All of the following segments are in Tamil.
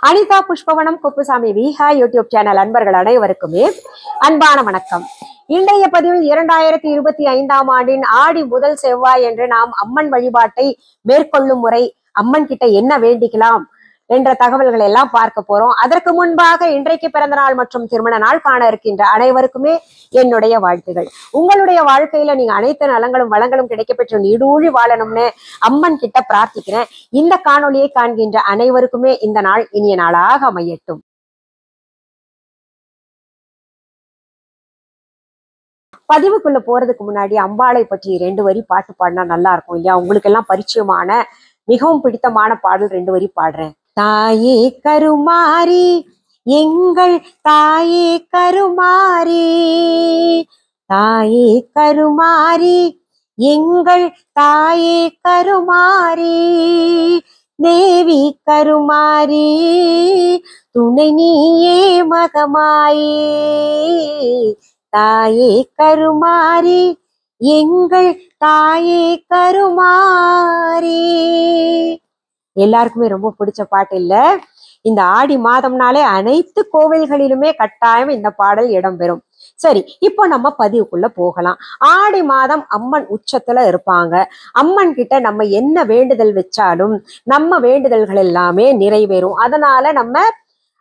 அனிதா புஷ்பவனம் குப்புசாமி விஹா யூடியூப் சேனல் அன்பர்கள் அனைவருக்குமே அன்பான வணக்கம். இன்றைய பதிவில் 2025ஆம் ஆண்டின் ஆடி முதல் செவ்வாய் என்று நாம் அம்மன் வழிபாட்டை மேற்கொள்ளும் முறை, அம்மன் கிட்ட என்ன வேண்டிக்கலாம் என்ற தகவல்களை எல்லாம் பார்க்க போறோம். அதற்கு முன்பாக இன்றைக்கு பிறந்த நாள் மற்றும் திருமண நாள் காண இருக்கின்ற அனைவருக்குமே என்னுடைய வாழ்த்துகள். உங்களுடைய வாழ்க்கையில நீங்க அனைத்து நலங்களும் வளங்களும் கிடைக்கப்பெற்று நீடூழி வாழணும்னு அம்மன் கிட்ட பிரார்த்திக்கிறேன். இந்த காணொலியை காண்கின்ற அனைவருக்குமே இந்த நாள் இனிய நாளாக அமையட்டும். பதிவுக்குள்ள போறதுக்கு முன்னாடி அம்பாளை பற்றி 2 வரி பாட்டு பாடினா நல்லா இருக்கும் இல்லையா? உங்களுக்கு எல்லாம் பரிச்சயமான மிகவும் பிடித்தமான பாடல் 2 வரி பாடுறேன். தாயே கருமாரி, எங்கள் தாயே கருமாரி, தாயே கருமாரி, எங்கள் தாயே கருமாரி, தேவி கருமாரி, துணை நீயே மகமாயே, தாயே கருமாரி, எங்கள் தாயே கருமாரி. எல்லாருக்குமே ரொம்ப பிடிச்ச பாட்டு இல்ல? இந்த ஆடி மாதம்னாலே அனைத்து கோவில்களிலுமே கட்டாயம் இந்த பாடல் இடம்பெறும். சரி, இப்போ நம்ம பதிவுக்குள்ள போகலாம். ஆடி மாதம் அம்மன் உச்சத்துல இருப்பாங்க. அம்மன் கிட்ட நம்ம என்ன வேண்டுதல் வச்சாலும் நம்ம வேண்டுதல்கள் எல்லாமே நிறைவேறும். அதனால நம்ம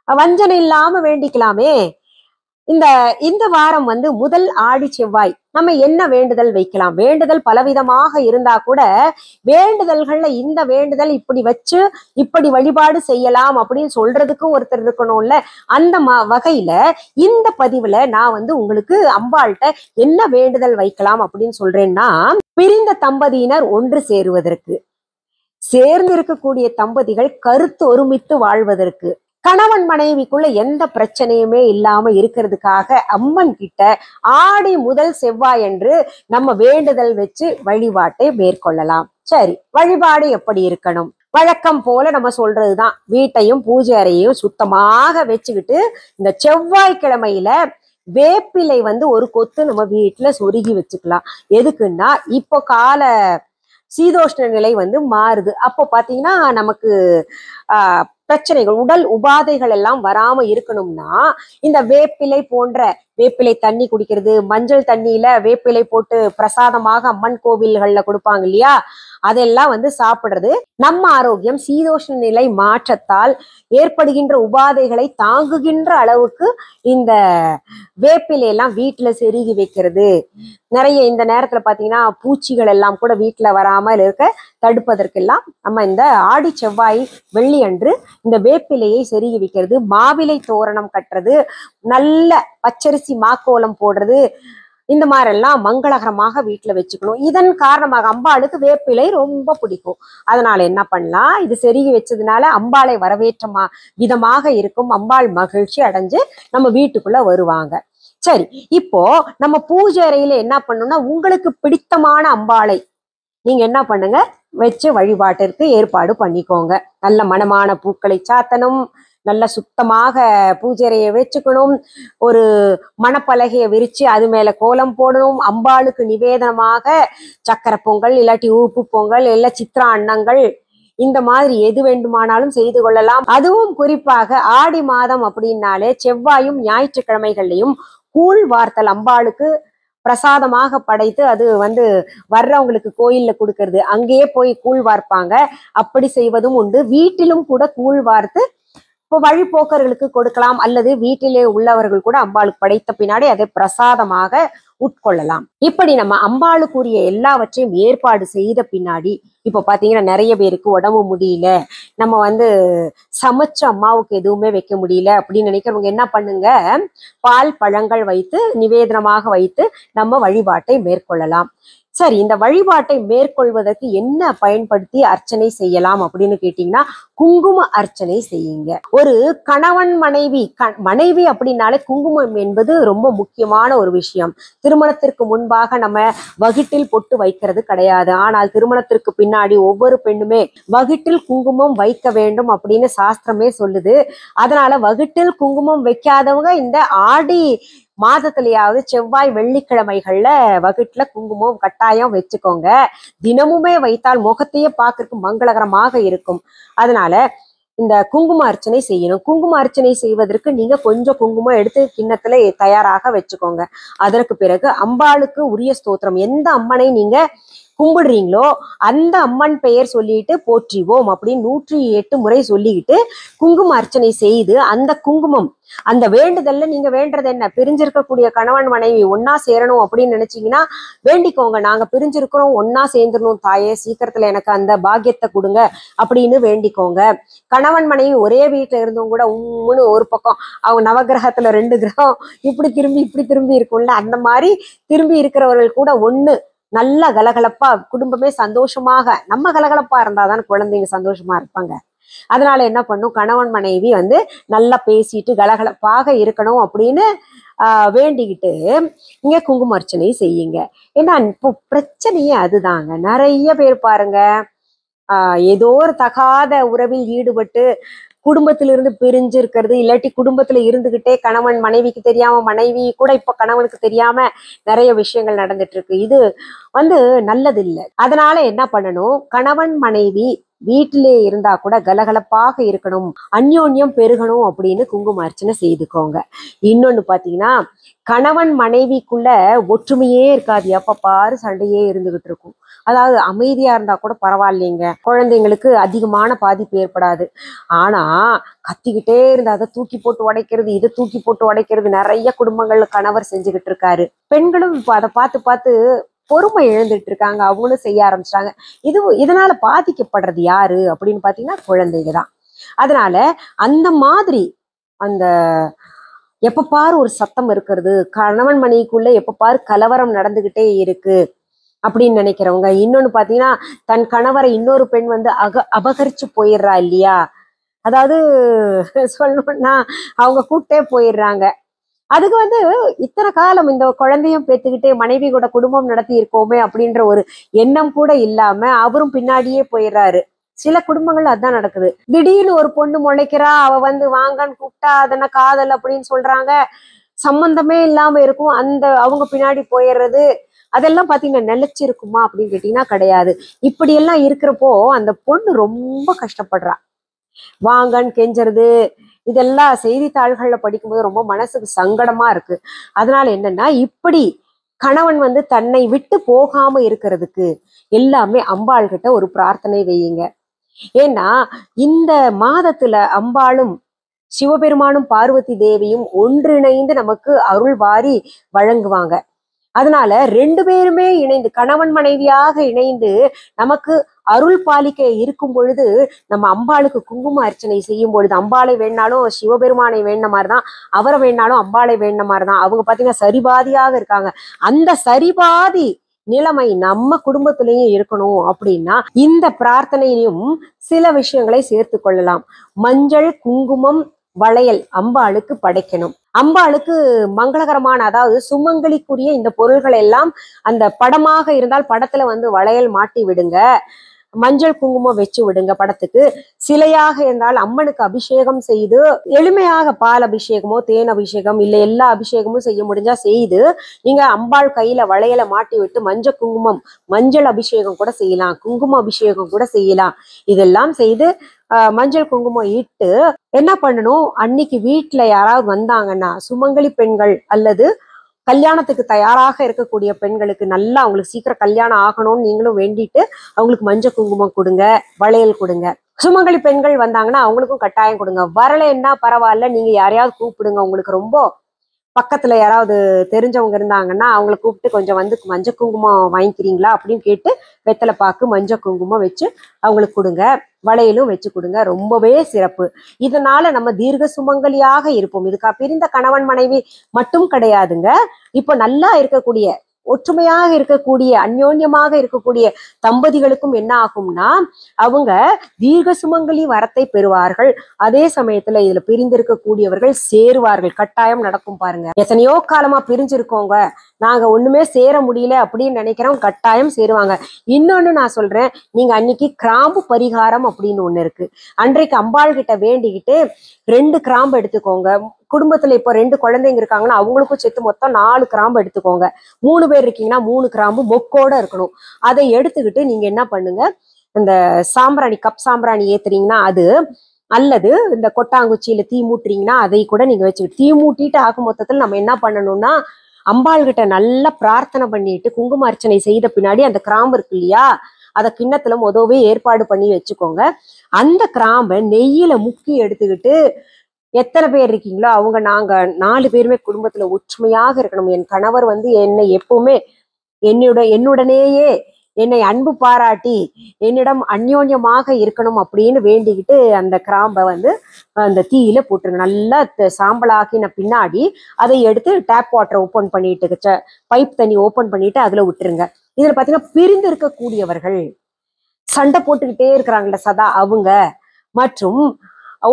வஞ்சனை இல்லாம வேண்டிக்கலாமே. இந்த வாரம் முதல் ஆடி செவ்வாய் நம்ம என்ன வேண்டுதல் வைக்கலாம்? வேண்டுதல் பலவிதமாக இருந்தா கூட வேண்டுதல்கள்ல இந்த வேண்டுதல் இப்படி வச்சு இப்படி வழிபாடு செய்யலாம் அப்படின்னு சொல்றதுக்கு ஒருத்தர் இருக்கணும்ல. அந்த வகையில இந்த பதிவுல நான் உங்களுக்கு அம்பாள்கிட்ட என்ன வேண்டுதல் வைக்கலாம் அப்படின்னு சொல்றேன்னா, பிரிந்த தம்பதியினர் ஒன்று சேருவதற்கு, சேர்ந்து இருக்கக்கூடிய தம்பதிகள் கருத்து ஒருமித்து வாழ்வதற்கு, கணவன் மனைவிக்குள்ள எந்த பிரச்சனையுமே இல்லாம இருக்கிறதுக்காக அம்மன் கிட்ட ஆடி முதல் செவ்வாய் என்று நம்ம வேண்டுதல் வச்சு வழிபாட்டை மேற்கொள்ளலாம். சரி, வழிபாடு எப்படி இருக்கணும்? வழக்கம் போல நம்ம சொல்றதுதான். வீட்டையும் பூஜை அறையையும் சுத்தமாக வச்சுக்கிட்டு இந்த செவ்வாய்க்கிழமையில வேப்பிலை ஒரு கொத்து நம்ம வீட்டுல சொருகி வச்சுக்கலாம். எதுக்குன்னா, இப்போ கால சீதோஷ்ண நிலை மாறுது. அப்போ பாத்தீங்கன்னா நமக்கு பிரச்சனைகள், உடல் உபாதைகள் எல்லாம் வராம இருக்கணும்னா இந்த வேப்பிலை போன்ற, வேப்பிலை தண்ணி குடிக்கிறது, மஞ்சள் தண்ணியில வேப்பிலை போட்டு பிரசாதமாக அம்மன் கோவில்கள்ல கொடுப்பாங்க இல்லையா, அதெல்லாம் சாப்பிடுறது நம்ம ஆரோக்கியம் சீதோஷ்ண நிலை மாற்றத்தால் ஏற்படுகின்ற உபாதைகளை தாங்குகின்ற அளவுக்கு இந்த வேப்பிலை எல்லாம் வீட்டுல செருகி வைக்கிறது. நிறைய இந்த நேரத்துல பாத்தீங்கன்னா பூச்சிகள் எல்லாம் கூட வீட்டுல வராமல் இருக்க தடுப்பதற்கெல்லாம் நம்ம இந்த ஆடி செவ்வாய் வெள்ளி அன்று இந்த வேப்பிலையை செருகி வைக்கிறது, மாவிலை தோரணம் கட்டுறது, நல்ல பச்சரிசி மாக்கோலம் போடுறது, இந்த மாதிரி எல்லாம் மங்களகரமாக வீட்டுல வச்சுக்கணும். இதன் காரணமாக அம்பாளுக்கு வேப்பிலை ரொம்ப பிடிக்கும். அதனால என்ன பண்ணலாம், இது செருகி வச்சதுனால அம்பாளை வரவேற்ற விதமாக இருக்கும். அம்பாள் மகிழ்ச்சி அடைஞ்சு நம்ம வீட்டுக்குள்ள வருவாங்க. சரி, இப்போ நம்ம பூஜை அறையில என்ன பண்ணணும்னா, உங்களுக்கு பிடித்தமான அம்பாளை நீங்க என்ன பண்ணுங்க, வச்சு வழிபாட்டிற்கு ஏற்பாடு பண்ணிக்கோங்க. நல்ல மணமான பூக்களை சாத்தணும், நல்ல சுத்தமாக பூஜைறையை வச்சுக்கணும், ஒரு மணப்பலகையை விரிச்சு அது மேல கோலம் போடணும். அம்பாளுக்கு நிவேதனமாக சக்கரை பொங்கல், இல்லாட்டி உப்பு பொங்கல், இல்ல சித்ரா அன்னங்கள், இந்த மாதிரி எது வேண்டுமானாலும் செய்து கொள்ளலாம். அதுவும் குறிப்பாக ஆடி மாதம் அப்படின்னாலே செவ்வாயும் ஞாயிற்றுக்கிழமைகள்லையும் கூழ் வார்த்தல் அம்பாளுக்கு பிரசாதமாக படைத்து அது வர்றவங்களுக்கு கோயில்ல கொடுக்கறது, அங்கேயே போய் கூழ் வார்ப்பாங்க. அப்படி செய்வதும் உண்டு. வீட்டிலும் கூட கூழ் வார்த்து இப்போ வழிபோக்கர்களுக்கு கொடுக்கலாம், அல்லது வீட்டிலே உள்ளவர்கள் கூட அம்பாளுக்கு படைத்த பின்னாடி அதை பிரசாதமாக உட்கொள்ளலாம். இப்படி நம்ம அம்பாளுக்குரிய எல்லாவற்றையும் ஏற்பாடு செய்த பின்னாடி, இப்போ பாத்தீங்கன்னா நிறைய பேருக்கு உடம்பு முடியல, நம்ம சமைச்ச அம்மாவுக்கு எதுவுமே வைக்க முடியல அப்படின்னு நினைக்கிறவங்க என்ன பண்ணுங்க, பால் பழங்கள் வைத்து நிவேதனமாக வைத்து நம்ம வழிபாட்டை மேற்கொள்ளலாம். சரி, இந்த வழிபாட்டை மேற்கொள்வதற்கு என்ன பயன்படுத்தி அர்ச்சனை செய்யலாம் அப்படின்னு கேட்டீங்கன்னா, குங்கும அர்ச்சனை செய்யுங்க. ஒரு கணவன் மனைவி அப்படின்னாலே குங்குமம் என்பது ரொம்ப முக்கியமான ஒரு விஷயம். திருமணத்திற்கு முன்பாக நம்ம வகிட்டில் பொட்டு வைக்கிறது கிடையாது. ஆனால் திருமணத்திற்கு பின்னாடி ஒவ்வொரு பெண்ணுமே வகிட்டில் குங்குமம் வைக்க வேண்டும் அப்படின்னு சாஸ்திரமே சொல்லுது. அதனால வகிட்டில் குங்குமம் வைக்காதவங்க இந்த ஆடி மாதத்திலேயாவது செவ்வாய் வெள்ளிக்கிழமைகள்ல வகுட்டுல குங்குமம் கட்டாயம் வச்சுக்கோங்க. தினமுமே வைத்தால் முகத்தையே பார்க்கறதுக்கு மங்களகரமாக இருக்கும். அதனால இந்த குங்கும அர்ச்சனை செய்யணும். குங்கும அர்ச்சனை செய்வதற்கு நீங்க கொஞ்சம் குங்குமம் எடுத்து கிண்ணத்துல தயாராக வச்சுக்கோங்க. அதற்கு பிறகு அம்பாளுக்கு உரிய ஸ்தோத்திரம், எந்த அம்மனை நீங்க கும்பிடுறீங்களோ அந்த அம்மன் பெயர் சொல்லிட்டு போற்றிவோம் அப்படின்னு 108 முறை சொல்லிக்கிட்டு குங்கும அர்ச்சனை செய்து அந்த குங்குமம், அந்த வேண்டுதல்ல நீங்க வேண்டது என்ன, பிரிஞ்சிருக்கக்கூடிய கணவன் மனைவி ஒன்னா சேரணும் அப்படின்னு நினைச்சீங்கன்னா வேண்டிக்கோங்க, நாங்க பிரிஞ்சிருக்கிறோம் ஒன்னா சேர்ந்துடணும் தாயே, சீக்கிரத்துல எனக்கு அந்த பாக்கியத்தை கொடுங்க அப்படின்னு வேண்டிக்கோங்க. கணவன் மனைவி ஒரே வீட்டுல இருந்தவங்க கூட உம்முன்னு ஒரு பக்கம், அவங்க நவகிரகத்துல 2 கிரகம் இப்படி திரும்பி இருக்கும்ல, அந்த மாதிரி திரும்பி இருக்கிறவர்கள் கூட ஒண்ணு நல்லா கலகலப்பா குடும்பமே சந்தோஷமாக, நம்ம கலகலப்பா இருந்தாதான் குழந்தைங்க சந்தோஷமா இருப்பாங்க. அதனால என்ன பண்ணும், கணவன் மனைவி நல்லா பேசிட்டு கலகலப்பாக இருக்கணும் அப்படின்னு வேண்டிக்கிட்டு இங்க குங்கும அர்ச்சனை செய்யுங்க. ஏன்னா இப்போ பிரச்சனையே அதுதாங்க. நிறைய பேர் பாருங்க, ஏதோ ஒரு தகாத உறவில் ஈடுபட்டு குடும்பத்திலிருந்து பிரிஞ்சு இருக்கிறது, இல்லாட்டி குடும்பத்துல இருந்துகிட்டே கணவன் மனைவிக்கு தெரியாம, மனைவி கூட இப்ப கணவனுக்கு தெரியாம நிறைய விஷயங்கள் நடந்துட்டு இருக்கு. இது நல்லது இல்லை. அதனால என்ன பண்ணணும், கணவன் மனைவி வீட்டிலே இருந்தா கூட கலகலப்பாக இருக்கணும், அந்யோன்யம் பெருகணும் அப்படின்னு குங்கும அர்ச்சனை செய்துக்கோங்க. இன்னொன்னு பாத்தீங்கன்னா, கணவன் மனைவிக்குள்ள ஒற்றுமையே இருக்காது, எப்ப பாரு சண்டையே இருந்துகிட்டு இருக்கும். அதாவது அமைதியா இருந்தா கூட பரவாயில்லைங்க, குழந்தைங்களுக்கு அதிகமான பாதிப்பு ஏற்படாது. ஆனா கத்திக்கிட்டே இருந்தா அதை தூக்கி போட்டு உடைக்கிறது, இதை தூக்கி போட்டு உடைக்கிறது நிறைய குடும்பங்கள்ல கணவர் செஞ்சுக்கிட்டு இருக்காரு. பெண்களும் இப்ப அதை பார்த்து பொறுமை இழந்துட்டு இருக்காங்க, அவங்களும் செய்ய ஆரம்பிச்சிட்டாங்க. இதனால பாதிக்கப்படுறது யாரு அப்படின்னு பாத்தீங்கன்னா குழந்தைங்க தான். அதனால அந்த மாதிரி அந்த எப்ப பாரு ஒரு சத்தம் இருக்கிறது, கணவன் மனைவிக்குள்ள எப்ப பாரு கலவரம் நடந்துகிட்டே இருக்கு அப்படின்னு நினைக்கிறவங்க, இன்னொன்னு பாத்தீங்கன்னா தன் கணவரை இன்னொரு பெண் அபகரிச்சு போயிடுறா இல்லையா, அதாவது சொல்லணும்னா அவங்க கூட்டே போயிடுறாங்க. அதுக்கு இத்தனை காலம் இந்த குழந்தையும் பெத்துக்கிட்டே மனைவி கூட குடும்பம் நடத்தி இருக்கோமே அப்படின்ற ஒரு எண்ணம் கூட இல்லாம அவரும் பின்னாடியே போயிடுறாரு. சில குடும்பங்கள் அதான் நடக்குது. திடீர்னு ஒரு பொண்ணு முளைக்கிறா, அவ வாங்கன்னு கூப்பிட்டா அதன காதல் அப்படின்னு சொல்றாங்க, சம்பந்தமே இல்லாம இருக்கும், அவங்க பின்னாடி போயிடுறது. அதெல்லாம் பாத்தீங்கன்னா நிலைச்சிருக்குமா அப்படின்னு கேட்டீங்கன்னா கிடையாது. இப்படி எல்லாம் இருக்கிறப்போ அந்த பொண்ணு ரொம்ப கஷ்டப்படுறா. வாங்கன்னு கெஞ்சுறது, இதெல்லாம் செய்தித்தாள்கள்ல படிக்கும்போது ரொம்ப மனசுக்கு சங்கடமா இருக்கு. அதனால என்னன்னா, இப்படி கணவன் தன்னை விட்டு போகாம இருக்கிறதுக்கு எல்லாமே அம்பாள் கிட்ட ஒரு பிரார்த்தனை வையுங்க. ஏன்னா இந்த மாதத்துல அம்பாளும் சிவபெருமானும் பார்வதி தேவியும் ஒன்றிணைந்து நமக்கு அருள் வாரி வழங்குவாங்க. அதனால 2 பேருமே இணைந்து கணவன் மனைவியாக இணைந்து நமக்கு அருள் பாலிக்க இருக்கும் பொழுது நம்ம அம்பாளுக்கு குங்கும அர்ச்சனை செய்யும் பொழுது, அம்பாளை வேணாலும் சிவபெருமானை வேண்ட மாதிரிதான், அவரை வேணாலும் அம்பாளை வேண்ட மாதிரிதான். அவங்க பாத்தீங்கன்னா சரிபாதியாக இருக்காங்க. அந்த சரிபாதி நிலைமை நம்ம குடும்பத்திலையும் இருக்கணும் அப்படின்னா இந்த பிரார்த்தனையிலும் சில விஷயங்களை சேர்த்து கொள்ளலாம். மஞ்சள், குங்குமம், வளையல் அம்பாளுக்கு படைக்கணும். அம்பாளுக்கு மங்களகரமான, அதாவது சுமங்கலிக்குரிய இந்த பொருள்கள் எல்லாம் அந்த படமாக இருந்தால் படத்துல வளையல் மாட்டி விடுங்க, மஞ்சள் குங்குமம் வச்சு விடுங்க படத்துக்கு. சிலையாக இருந்தால் அம்மனுக்கு அபிஷேகம் செய்து, எளிமையாக பால் அபிஷேகமோ தேன் அபிஷேகம் இல்லை எல்லா அபிஷேகமும் செய்ய முடிஞ்சா செய்து நீங்க அம்பாள் கையில வளையலை மாட்டி விட்டு மஞ்சள் குங்குமம், மஞ்சள் அபிஷேகம் கூட செய்யலாம், குங்கும அபிஷேகம் கூட செய்யலாம். இதெல்லாம் செய்து மஞ்சள் குங்குமம் இட்டு என்ன பண்ணணும், அன்னைக்கு வீட்டுல யாராவது வந்தாங்கன்னா சுமங்கலி பெண்கள் அல்லது கல்யாணத்துக்கு தயாராக இருக்கக்கூடிய பெண்களுக்கு நல்லா அவங்களுக்கு சீக்கிரம் கல்யாணம் ஆகணும்னு நீங்களும் வேண்டிட்டு அவங்களுக்கு மஞ்சள் குங்குமம் கொடுங்க, வளையல் கொடுங்க. சுமங்கலி பெண்கள் வந்தாங்கன்னா அவங்களுக்கும் கட்டாயம் கொடுங்க. வரலைன்னா பரவாயில்ல, நீங்க யாரையாவது கூப்பிடுங்க, உங்களுக்கு ரொம்ப பக்கத்துல யாராவது தெரிஞ்சவங்க இருந்தாங்கன்னா அவங்களை கூப்பிட்டு கொஞ்சம் மஞ்சள் குங்குமம் வாங்கிக்கிறீங்களா அப்படின்னு கேட்டு வெத்தலை பாக்கு மஞ்சள் குங்குமம் வச்சு அவங்களுக்கு கொடுங்க, வளையலும் வச்சு கொடுங்க. ரொம்பவே சிறப்பு. இதனால நம்ம தீர்க்க சுமங்கலியாக இருப்போம். இதுக்கா பிரிந்த கணவன் மனைவி மட்டும் கிடையாதுங்க, இப்போ நல்லா இருக்கக்கூடிய ஒற்றுமையாக இருக்கக்கூடிய அந்யோன்யமாக இருக்கக்கூடிய தம்பதிகளுக்கும் என்ன ஆகும்னா அவங்க தீர்க்க சுமங்கலி வரத்தை பெறுவார்கள். அதே சமயத்துல இதுல பிரிந்திருக்கக்கூடியவர்கள் சேருவார்கள். கட்டாயம் நடக்கும் பாருங்க. எத்தனையோ காலமா பிரிஞ்சிருக்கோங்க, நாங்க ஒண்ணுமே சேர முடியல அப்படின்னு நினைக்கிறோம், கட்டாயம் சேருவாங்க. இன்னொன்னு நான் சொல்றேன், நீங்க அன்னைக்கு கிராம்பு பரிகாரம் அப்படின்னு ஒண்ணு இருக்கு. அன்றைக்கு அம்பாள் கிட்ட வேண்டிக்கிட்டு 2 கிராம்பு எடுத்துக்கோங்க. குடும்பத்துல இப்போ 2 குழந்தைங்க இருக்காங்கன்னா அவங்களுக்கும் சேர்த்து மொத்தம் 4 கிராம்பு எடுத்துக்கோங்க. 3 பேர் இருக்கீங்கன்னா 3 கிராம்பு மொக்கோட இருக்கணும். அதை எடுத்துக்கிட்டு நீங்க என்ன பண்ணுங்க, இந்த சாம்பிராணி, கப் சாம்பிராணி ஏத்துறீங்கன்னா அது அல்லது இந்த கொட்டாங்குச்சியில தீ மூட்டுறீங்கன்னா அதை கூட நீங்க வச்சுக்கிட்டு தீ மூட்டிட்டு ஆகும் மொத்தத்தில் நம்ம என்ன பண்ணணும்னா அம்பாள் கிட்ட நல்லா பிரார்த்தனை பண்ணிட்டு குங்கும அர்ச்சனை செய்த பின்னாடி அந்த கிராம்பு இருக்கு இல்லையா, அதை கிண்ணத்துல மொதவே ஏற்பாடு பண்ணி வச்சுக்கோங்க. அந்த கிராம்பை நெய்யில முக்கி எடுத்துக்கிட்டு எத்தனை பேர் இருக்கீங்களோ அவங்க நாங்க 4 பேருமே குடும்பத்துல ஒற்றுமையாக இருக்கணும். என் கணவர் என்னை எப்பவுமே என்னுடனேயே என்னை அன்பு பாராட்டி என்னிடம் அந்யோன்யமாக இருக்கணும் அப்படின்னு வேண்டிக்கிட்டு அந்த கிராம்பை அந்த தீயில போட்டுருங்க. நல்லா சாம்பலாக்கின பின்னாடி அதை எடுத்து டேப் வாட்டரை ஓப்பன் பண்ணிட்டு பைப் தண்ணி ஓப்பன் பண்ணிட்டு அதுல விட்டுருங்க. இதுல பாத்தீங்கன்னா பிரிந்து இருக்கக்கூடியவர்கள், சண்டை போட்டுக்கிட்டே இருக்கிறாங்கல்ல சதா, அவங்க மற்றும்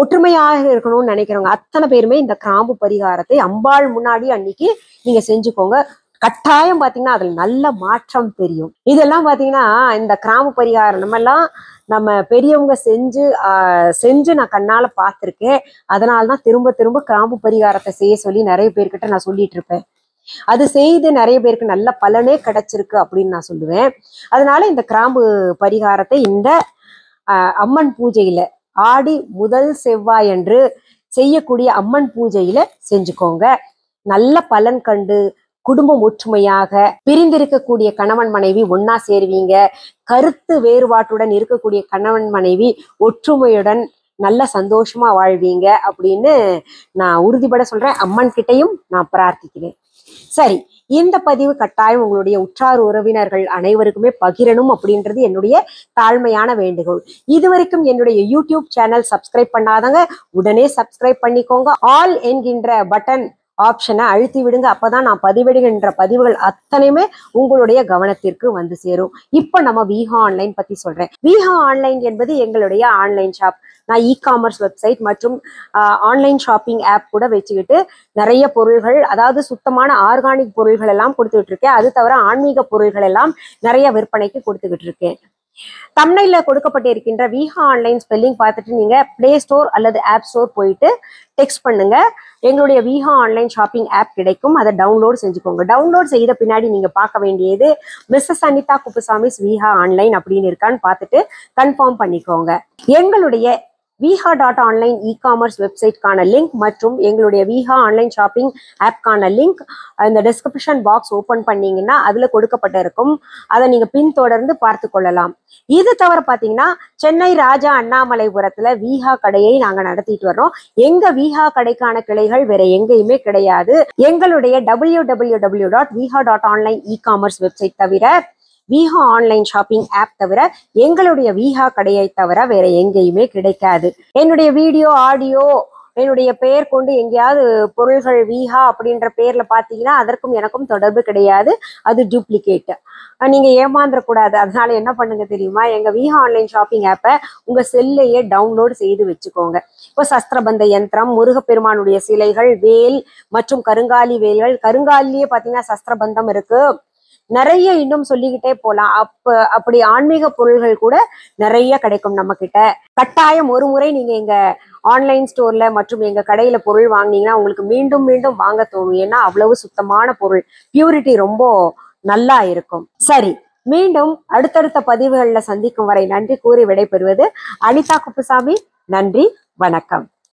ஒற்றுமையாக இருக்கணும்னு நினைக்கிறவங்க அத்தனை பேருமே இந்த கிராம்பு பரிகாரத்தை அம்பாள் முன்னாடி அன்னைக்கு நீங்க செஞ்சுக்கோங்க. கட்டாயம் பாத்தீங்கன்னா அதுல நல்ல மாற்றம் தெரியும். இதெல்லாம் பாத்தீங்கன்னா இந்த கிராம்பு பரிகாரம் நம்ம பெரியவங்க செஞ்சு நான் கண்ணால பார்த்திருக்கேன். அதனாலதான் திரும்ப திரும்ப கிராம்பு பரிகாரத்தை செய்ய சொல்லி நிறைய பேர்கிட்ட நான் சொல்லிட்டு இருப்பேன். அது செய்து நிறைய பேருக்கு நல்ல பலனே கிடைச்சிருக்கு அப்படின்னு நான் சொல்லுவேன். அதனால இந்த கிராம்பு பரிகாரத்தை இந்த அம்மன் பூஜையில ஆடி முதல் செவ்வாய் என்று செய்யக்கூடிய அம்மன் பூஜையில செஞ்சுக்கோங்க. நல்ல பலன் கண்டு குடும்பம் ஒற்றுமையாக, பிரிந்திருக்கக்கூடிய கணவன் மனைவி ஒன்னா சேருவீங்க. கருத்து வேறுபாட்டுடன் இருக்கக்கூடிய கணவன் மனைவி ஒற்றுமையுடன் நல்ல சந்தோஷமா வாழ்வீங்க அப்படின்னு நான் உறுதிபட சொல்றேன். அம்மன் கிட்டையும் நான் பிரார்த்திக்கிறேன். சரி, இந்த பதிவு கட்டாயம் உங்களுடைய உற்றார் உறவினர்கள் அனைவருக்குமே பகிரணும் அப்படின்றது என்னுடைய தாழ்மையான வேண்டுகோள். இதுவரைக்கும் என்னுடைய யூடியூப் சேனல் சப்ஸ்கிரைப் பண்ணாதவங்க உடனே சப்ஸ்கிரைப் பண்ணிக்கோங்க. ஆல் என்கின்ற பட்டன் ஆப்ஷனை அழுத்தி விடுங்க. அப்பதான் நான் பதிவிடுகின்ற பதிவுகள் அத்தனையுமே உங்களுடைய கவனத்திற்கு வந்து சேரும். இப்ப நம்ம விஹா ஆன்லைன் பத்தி சொல்றேன். விஹா ஆன்லைன் என்பது எங்களுடைய ஆன்லைன் ஷாப். நான் இ-காமர்ஸ் வெப்சைட் மற்றும் ஆன்லைன் ஷாப்பிங் ஆப் கூட வச்சுக்கிட்டு நிறைய பொருள்கள், அதாவது சுத்தமான ஆர்கானிக் பொருள்கள் எல்லாம் கொடுத்துக்கிட்டு இருக்கேன். அது தவிர ஆன்மீக பொருள்கள் எல்லாம் நிறைய விற்பனைக்கு கொடுத்துக்கிட்டு இருக்கேன். தம்ப்நெயில்ல கொடுக்கப்பட்டிருக்கின்ற விஹா ஆன்லைன் ஸ்பெல்லிங் பார்த்துட்டு நீங்க பிளே ஸ்டோர் அல்லது ஆப் ஸ்டோர் போயிட்டு டெக்ஸ்ட் பண்ணுங்க. எங்களுடைய விஹா ஆன்லைன் ஷாப்பிங் ஆப் கிடைக்கும். அதை டவுன்லோட் செஞ்சுக்கோங்க. டவுன்லோட் செய்த பின்னாடி நீங்க பார்க்க வேண்டியது மிஸ்ஸஸ் அனிதா குப்புசாமிஸ் விஹா ஆன்லைன் அப்படின்னு இருக்கான்னு பார்த்துட்டு கன்ஃபார்ம் பண்ணிக்கோங்க. எங்களுடைய viha.online இ-காமர்ஸ் வெப்சைட்கான லிங்க் மற்றும் எங்களுடைய விஹா ஆன்லைன் ஷாப்பிங் ஆப்கான லிங்க் இந்த டிஸ்கிரிப்ஷன் பாக்ஸ் ஓப்பன் பண்ணீங்கன்னா அதுல கொடுக்கப்பட்டிருக்கும். அதை நீங்க பின்தொடர்ந்து பார்த்து கொள்ளலாம். இது தவிர பாத்தீங்கன்னா சென்னை ராஜா அண்ணாமலைபுரத்துல விஹா கடையை நாங்க நடத்திட்டு வர்றோம். எங்க விஹா கடைக்கான கிளைகள் வேற எங்கேயுமே கிடையாது. எங்களுடைய www.viha.online இ-காமர்ஸ் வெப்சைட் தவிர, விஹா ஆன்லைன் ஷாப்பிங் ஆப் தவிர, எங்களுடைய விஹா கடையை தவிர வேற எங்கேயுமே கிடைக்காது. என்னுடைய வீடியோ ஆடியோ என்னுடைய பெயர் கொண்டு எங்கேயாவது பொருள்கள் விஹா அப்படின்ற பேர்ல பாத்தீங்கன்னா அதற்கும் எனக்கும் தொடர்பு கிடையாது. அது டூப்ளிகேட். நீங்க ஏமாந்துடக்கூடாது. அதனால என்ன பண்ணுங்க தெரியுமா, எங்க விஹா ஆன்லைன் ஷாப்பிங் ஆப்பை உங்க செல்லையே டவுன்லோட் செய்து வச்சுக்கோங்க. இப்போ சஸ்திரபந்த யந்திரம், முருகப்பெருமானுடைய சிலைகள், வேல் மற்றும் கருங்காலி வேல்கள், கருங்காலிலேயே பாத்தீங்கன்னா சஸ்திரபந்தம் இருக்கு. நிறைய இன்னும் சொல்லிக்கிட்டே போலாம். அப்படி ஆன்மீக பொருள்கள் கூட நிறைய கிடைக்கும் நம்ம கிட்ட. கட்டாயம் ஒரு முறை நீங்க எங்க ஆன்லைன் ஸ்டோர்ல மற்றும் எங்க கடையில பொருள் வாங்கினீங்கன்னா உங்களுக்கு மீண்டும் மீண்டும் வாங்க தோணும். ஏன்னா அவ்வளவு சுத்தமான பொருள், பியூரிட்டி ரொம்ப நல்லா இருக்கும். சரி, மீண்டும் அடுத்தடுத்த பதிவுகள்ல சந்திக்கும் வரை நன்றி கூறி விடைபெறுவது அனிதா குப்புசாமி. நன்றி, வணக்கம்.